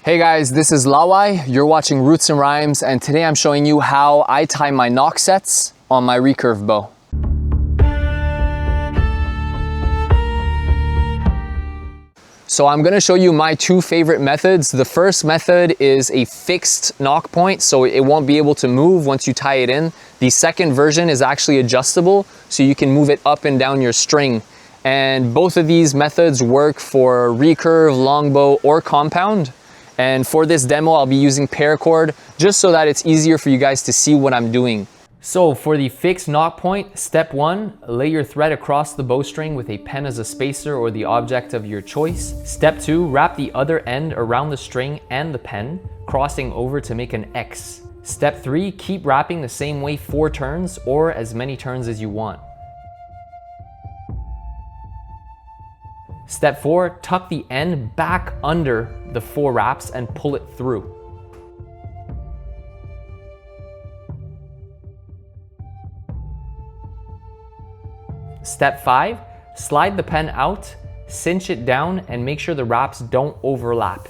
Hey guys, this is Lawai. You're watching Roots and Rhymes, and today I'm showing you how I tie my knock sets on my recurve bow. So I'm gonna show you my two favorite methods. The first method is a fixed knock point, so it won't be able to move once you tie it in. The second version is actually adjustable, so you can move it up and down your string. And both of these methods work for recurve, longbow, or compound. And for this demo, I'll be using paracord just so that it's easier for you guys to see what I'm doing. So for the fixed knock point, step one, lay your thread across the bowstring with a pen as a spacer or the object of your choice. Step two, wrap the other end around the string and the pen, crossing over to make an X. Step three, keep wrapping the same way 4 turns or as many turns as you want. Step 4, tuck the end back under the 4 wraps and pull it through. Step 5, slide the pen out, cinch it down, and make sure the wraps don't overlap.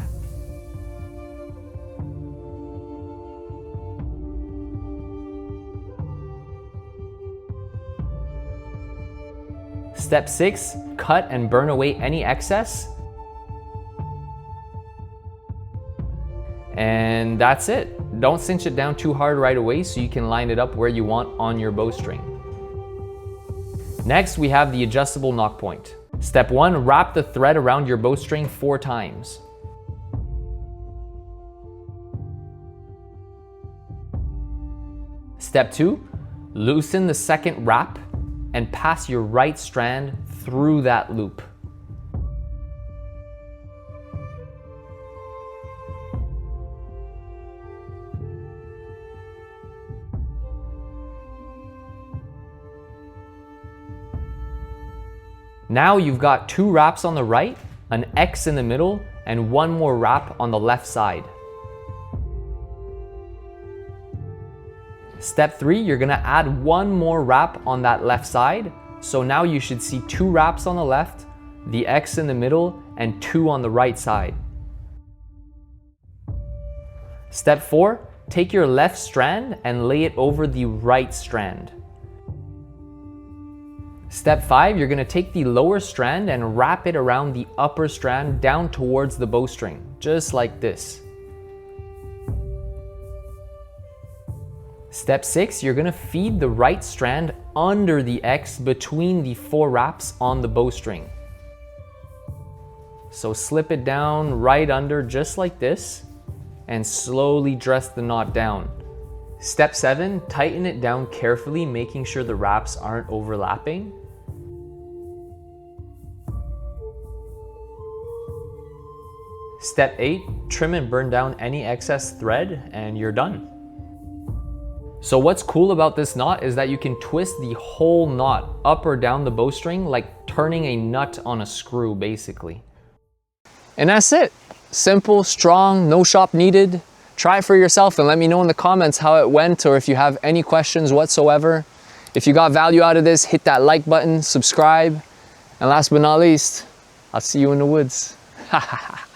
Step 6, cut and burn away any excess. And that's it. Don't cinch it down too hard right away so you can line it up where you want on your bowstring. Next, we have the adjustable knock point. Step 1, wrap the thread around your bowstring 4 times. Step 2, loosen the second wrap and pass your right strand through that loop. Now you've got 2 wraps on the right, an X in the middle, and 1 more wrap on the left side. Step 3, you're gonna add 1 more wrap on that left side. So now you should see 2 wraps on the left, the X in the middle, and 2 on the right side. Step 4, take your left strand and lay it over the right strand. Step 5, you're gonna take the lower strand and wrap it around the upper strand down towards the bowstring, just like this. Step 6, you're gonna feed the right strand under the X between the 4 wraps on the bowstring. So slip it down right under just like this and slowly dress the knot down. Step 7, tighten it down carefully, making sure the wraps aren't overlapping. Step 8, trim and burn down any excess thread and you're done. So what's cool about this knot is that you can twist the whole knot up or down the bowstring like turning a nut on a screw basically. And that's it. Simple, strong, no shop needed. Try it for yourself and let me know in the comments how it went or if you have any questions whatsoever. If you got value out of this, hit that like button, subscribe, and last but not least, I'll see you in the woods. Ha ha ha.